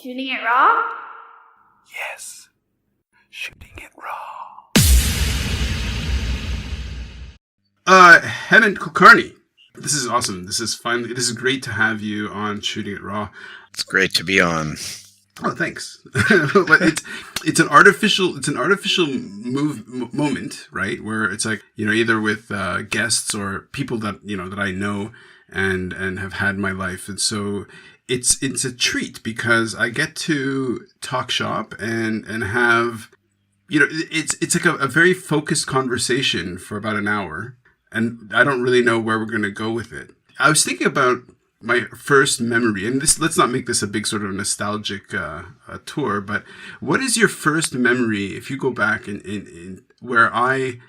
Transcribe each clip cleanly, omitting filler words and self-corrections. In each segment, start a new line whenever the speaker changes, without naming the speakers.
Shooting it raw?
Yes, shooting it raw. Hemant Kulkarni. This is awesome. This is great to have you on Shooting It Raw.
It's great to be on.
Oh, thanks. But it's an artificial moment, right? Where it's like, either with guests or people that that I know and have had in my life, and so it's a treat because I get to talk shop and have it's like a very focused conversation for about an hour, and I don't really know where we're going to go with it. I was thinking about my first memory, and let's not make this a big sort of nostalgic tour, but what is your first memory if you go back in where I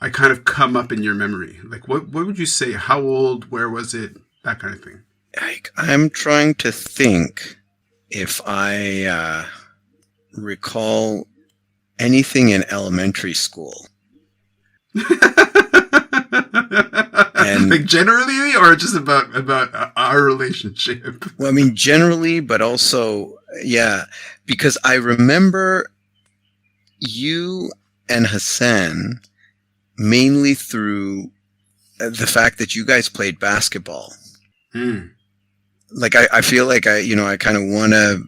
kind of come up in your memory? Like what would you say? How old? Where was it? That kind of thing.
I'm trying to think if I recall anything in elementary school. And,
like generally, or just about our relationship?
Well, I mean, generally, but also, yeah, because I remember you and Hassan mainly through the fact that you guys played basketball. Like, I feel like I kind of want to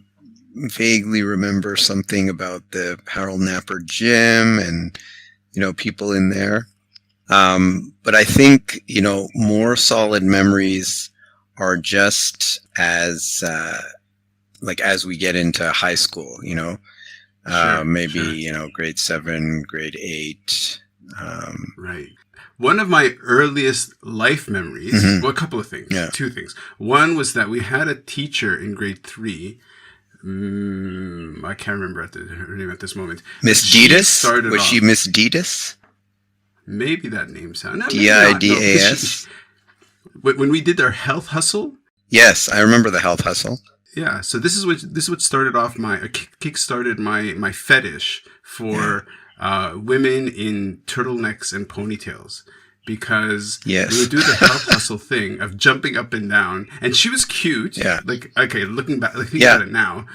vaguely remember something about the Harold Napper gym and, people in there. But I think, more solid memories are just as we get into high school, maybe,
sure.
Grade 7, grade 8.
Right. One of my earliest life memories, well, a couple of things, two things. One was that we had a teacher in grade 3. I can't remember her name at this moment.
Miss Didas? Was she Miss Didas?
Maybe that name sounds.
Didas.
When we did our health hustle.
Yes, I remember the health hustle.
Yeah, so this is what started off kick-started my fetish for women in turtlenecks and ponytails, because we would do the health hustle thing of jumping up and down, and she was cute. Yeah. Like, okay, looking back, thinking about it now.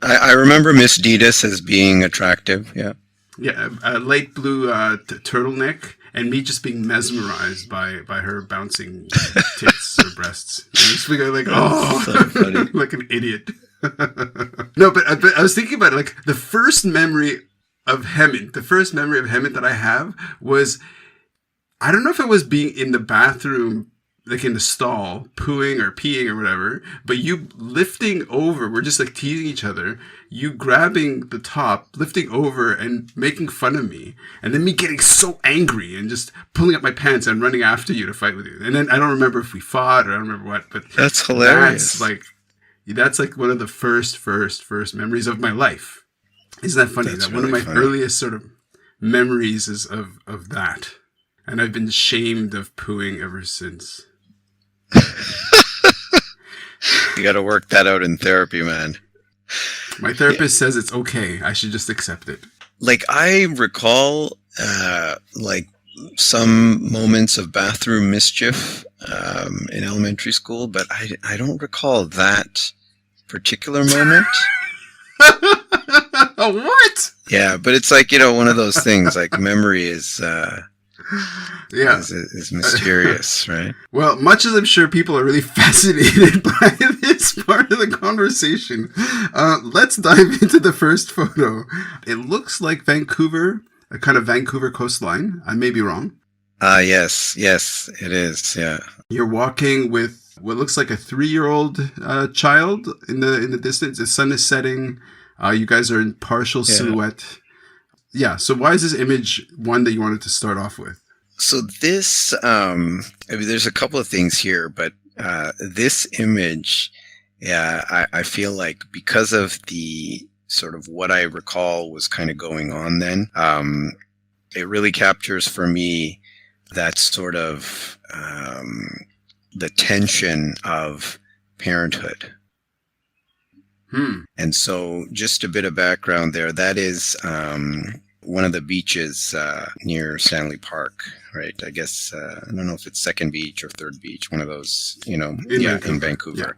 I remember Miss Didas as being attractive. Yeah.
Yeah, a light blue turtleneck, and me just being mesmerized by her bouncing tits or breasts. And just being like, so funny. Like an idiot. No, but I was thinking about it, like the first memory of Hemant that I have was, I don't know if it was being in the bathroom, like in the stall, pooing or peeing or whatever, but you lifting over, we're just like teasing each other, you grabbing the top, lifting over and making fun of me, and then me getting so angry and just pulling up my pants and running after you to fight with you. And then I don't remember if we fought or I don't remember what, but
that's hilarious.
That's like one of the first memories of my life. Isn't that funny? That's one of my earliest sort of memories is of that. And I've been shamed of pooing ever since.
You got to work that out in therapy, man.
My therapist says it's okay. I should just accept it.
Like, I recall, some moments of bathroom mischief in elementary school, but I don't recall that particular moment.
What?
Yeah, but it's like, one of those things, like memory is mysterious, right?
Well, much as I'm sure people are really fascinated by this part of the conversation, let's dive into the first photo. It looks like Vancouver, a kind of Vancouver coastline. I may be wrong.
Yes, it is. Yeah. You're
walking with what looks like a 3-year-old child in the distance. The sun is setting. You guys are in partial silhouette. Yeah. So why is this image one that you wanted to start off with?
So this, there's a couple of things here, but this image, I feel like because of the sort of what I recall was kind of going on then, it really captures for me that sort of the tension of parenthood. And so just a bit of background there. That is one of the beaches near Stanley Park, right? I guess, I don't know if it's Second Beach or Third Beach, one of those, in Vancouver.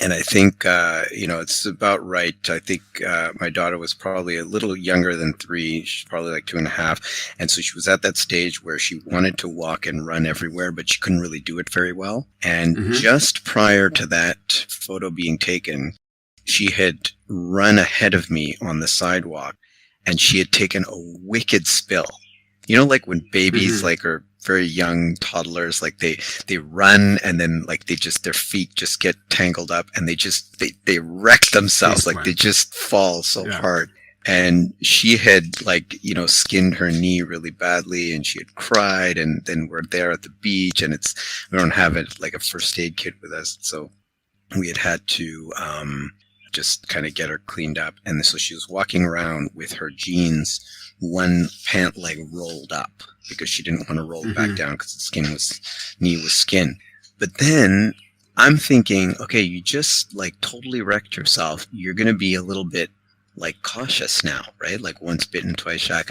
And I think, it's about right. I think my daughter was probably a little younger than 3. She's probably like 2.5. And so she was at that stage where she wanted to walk and run everywhere, but she couldn't really do it very well. And just prior to that photo being taken, she had run ahead of me on the sidewalk, and she had taken a wicked spill. You know, like when babies like are very young toddlers, like they run and then like their feet just get tangled up and they wreck themselves. Like they just fall so hard. And she had skinned her knee really badly, and she had cried, and then we're there at the beach, and we don't have a first aid kit with us. So we had to, just kind of get her cleaned up. And so she was walking around with her jeans, one pant leg rolled up because she didn't want to roll back down because the knee was skin. But then I'm thinking, okay, you just totally wrecked yourself. You're going to be a little bit cautious now, right? Like once bitten, twice shy.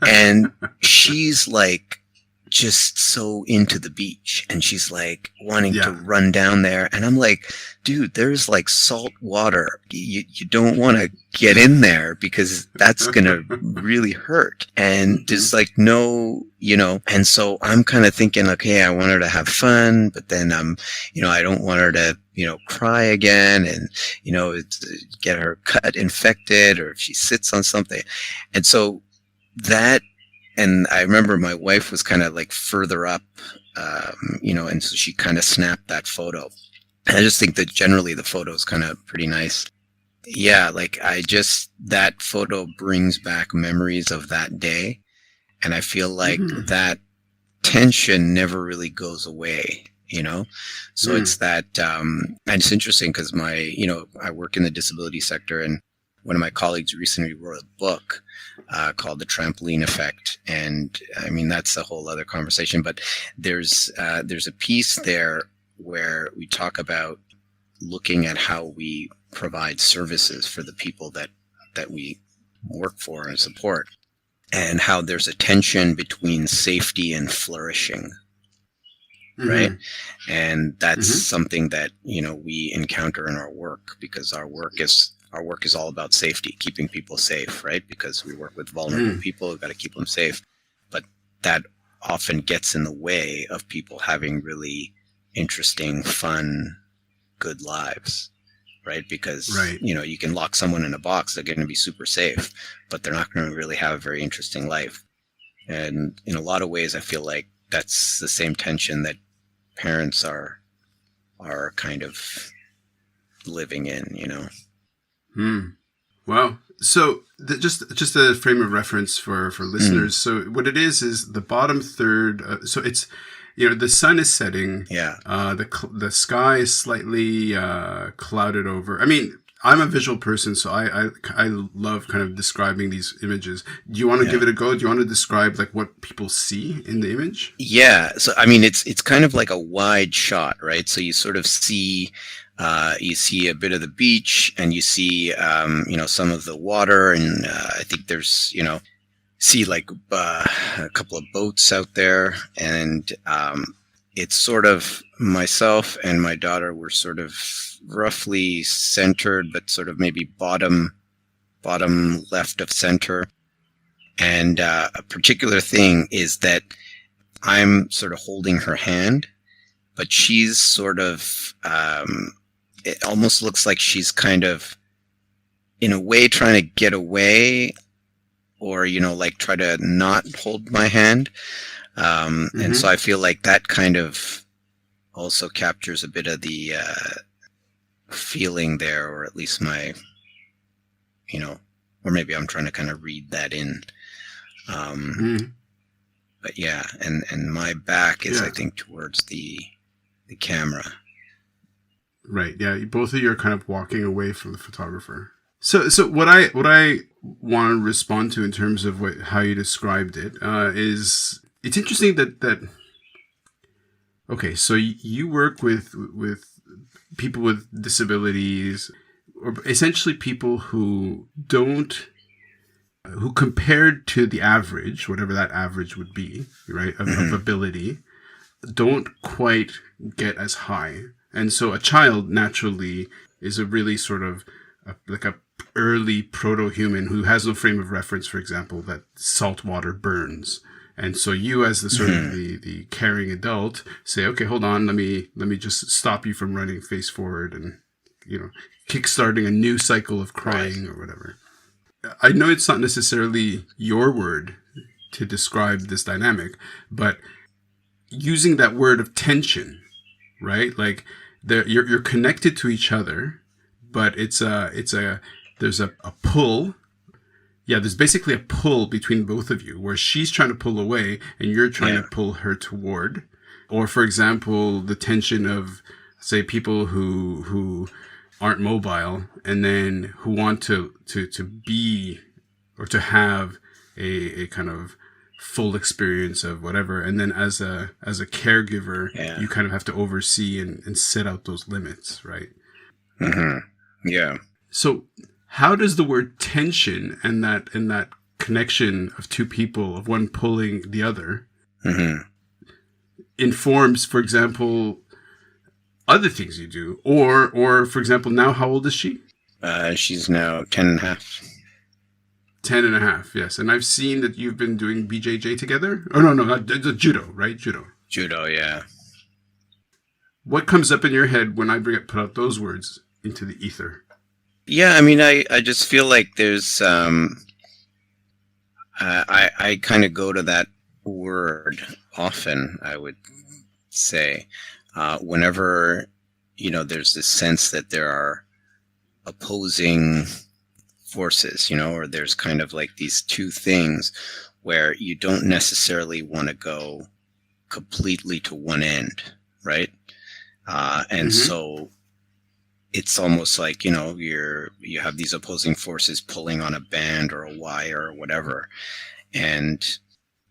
And she's just so into the beach, and she's wanting to run down there, and I'm like, dude, there's salt water. You don't want to get in there because that's gonna really hurt. And there's no, and so I'm kind of thinking, okay, I want her to have fun, but then I don't want her to cry again, and get her cut infected, or if she sits on something. And so that. And I remember my wife was kind of further up, and so she kind of snapped that photo. And I just think that generally the photo is kind of pretty nice. Yeah, that photo brings back memories of that day. And I feel like that tension never really goes away, So it's that, and it's interesting because I work in the disability sector, and one of my colleagues recently wrote a book called The Trampoline Effect. And I mean, that's a whole other conversation, but there's a piece there where we talk about looking at how we provide services for the people that we work for and support, and how there's a tension between safety and flourishing. Right. And that's something that, we encounter in our work, because our work is all about safety, keeping people safe, right? Because we work with vulnerable people, we've got to keep them safe. But that often gets in the way of people having really interesting, fun, good lives, right? Because, you can lock someone in a box, they're going to be super safe, but they're not going to really have a very interesting life. And in a lot of ways, I feel like that's the same tension that parents are kind of living in,
Wow. So just a frame of reference for listeners. So what it is the bottom third. So it's, the sun is setting. Yeah. The sky is slightly clouded over. I mean, I'm a visual person, so I love kind of describing these images. Do you want to give it a go? Do you want to describe what people see in the image? Yeah.
So I mean, it's kind of like a wide shot, right? So you sort of see. You see a bit of the beach, and you see, some of the water, and I think there's, see a couple of boats out there, and it's sort of myself and my daughter were sort of roughly centered, but sort of maybe bottom left of center. And a particular thing is that I'm sort of holding her hand, but she's sort of, it almost looks like she's kind of, in a way, trying to get away, or, try to not hold my hand. And so I feel like that kind of also captures a bit of the feeling there, or at least my, or maybe I'm trying to kind of read that in. But yeah, and my back is, I think, towards the camera.
Right. Yeah. Both of you are kind of walking away from the photographer. So what I want to respond to in terms of how you described it is, it's interesting that okay, so you work with people with disabilities, or essentially people who compared to the average, whatever that average would be, right, of ability, don't quite get as high And so a child naturally is a really sort of like a early proto-human who has no frame of reference, for example, that salt water burns. And so you, as the sort of the caring adult, say, okay, hold on, let me just stop you from running face forward and, kickstarting a new cycle of crying or whatever. I know it's not necessarily your word to describe this dynamic, but using that word of tension, right? Like you're connected to each other, but there's a pull. Yeah, there's basically a pull between both of you where she's trying to pull away and you're trying to pull her toward. Or, for example, the tension of, say, people who aren't mobile and then who want to be or to have a kind of full experience of whatever. And then as a caregiver, you kind of have to oversee and set out those limits, right?
Mm-hmm. Yeah.
So how does the word tension and that connection of two people, of one pulling the other, informs, for example, other things you do? Or for example, now how old is she?
She's now 10 and a half.
10 and a half, yes. And I've seen that you've been doing BJJ together. Oh, no, not judo, right?
Judo, yeah.
What comes up in your head when I put out those words into the ether?
Yeah, I mean, I just feel like there's, I kind of go to that word often, I would say, whenever, there's this sense that there are opposing forces, or there's kind of like these two things where you don't necessarily want to go completely to one end, right? And so it's almost like, you have these opposing forces pulling on a band or a wire or whatever. And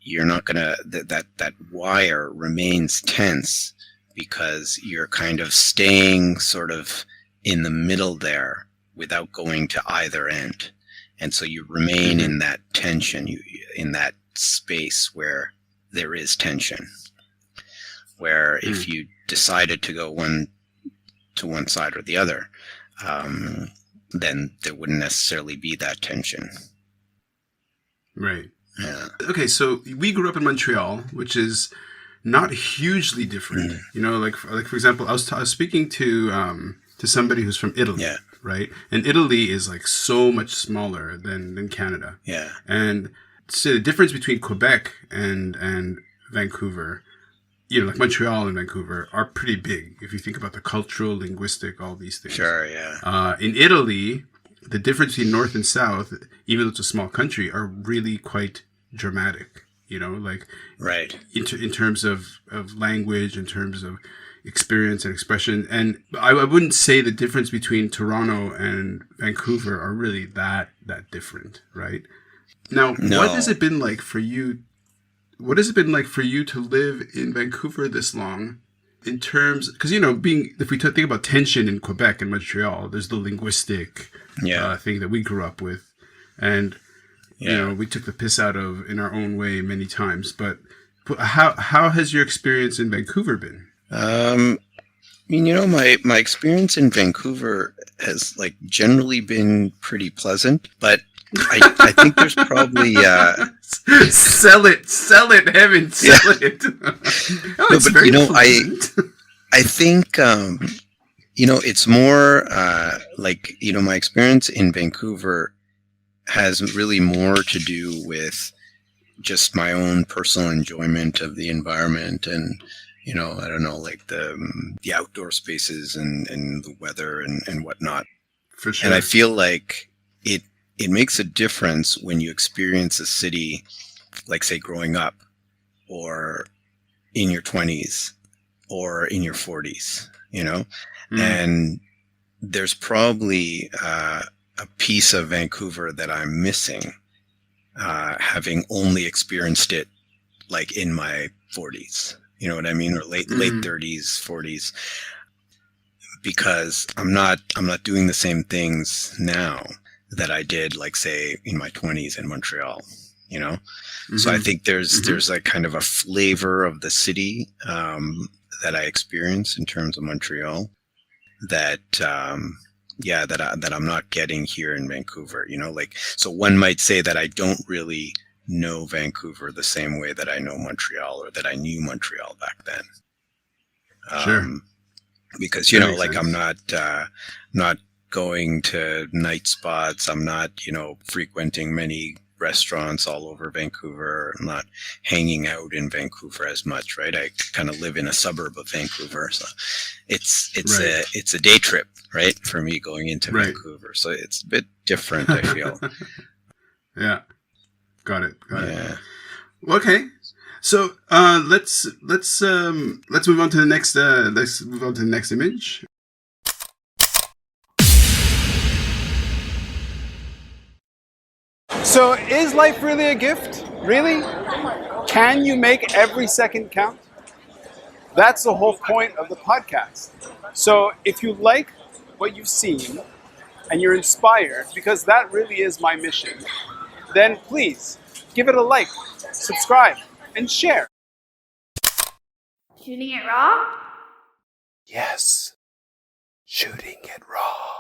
you're not going to, that wire remains tense because you're kind of staying sort of in the middle there without going to either end. And so you remain in that tension, in that space where there is tension. Where if you decided to go one side or the other, then there wouldn't necessarily be that tension.
Right.
Yeah.
Okay, so we grew up in Montreal, which is not hugely different. Like for example, I was speaking to somebody who's from Italy, right? And Italy is like so much smaller than Canada.
Yeah.
And so the difference between Quebec and Vancouver, like Montreal and Vancouver are pretty big if you think about the cultural, linguistic, all these things.
Sure, yeah.
In Italy, the difference between North and South, even though it's a small country, are really quite dramatic.
Right.
In terms of language, in terms of experience and expression. And I wouldn't say the difference between Toronto and Vancouver are really that different, right? Now, what has it been like for you? What has it been like for you to live in Vancouver this long? In terms, because if we think about tension in Quebec and Montreal, there's the linguistic thing that we grew up with, and we took the piss out of in our own way many times. But how has your experience in Vancouver been?
My experience in Vancouver has generally been pretty pleasant, but I think there's probably
sell it, Hemant, sell it.
It's very pleasant. I think it's more my experience in Vancouver has really more to do with just my own personal enjoyment of the environment and I don't know, like the outdoor spaces and the weather and whatnot.
For sure.
And I feel like it makes a difference when you experience a city, like say growing up or in your 20s or in your 40s, and there's probably a piece of Vancouver that I'm missing, having only experienced it like in my 40s. You know what I mean? Or late 30s, 40s, because I'm not doing the same things now that I did, like say in my 20s in Montreal, So I think there's like kind of a flavor of the city, that I experience in terms of Montreal that that I'm not getting here in Vancouver. Like, so one might say that I don't really know Vancouver the same way that I know Montreal, or that I knew Montreal back then.
Sure.
Because like, I'm not going to night spots. I'm not frequenting many restaurants all over Vancouver. I'm not hanging out in Vancouver as much, right? I kind of live in a suburb of Vancouver, so it's a day trip, right, for me going into Vancouver. So it's a bit different, I feel.
Yeah, got it.
Yeah.
Okay, so let's move on to the next. Let's move on to the next image.
So is life really a gift? Really? Can you make every second count? That's the whole point of the podcast. So if you like what you've seen and you're inspired, because that really is my mission, then please give it a like, subscribe, and share.
Shooting it raw?
Yes. Shooting it raw.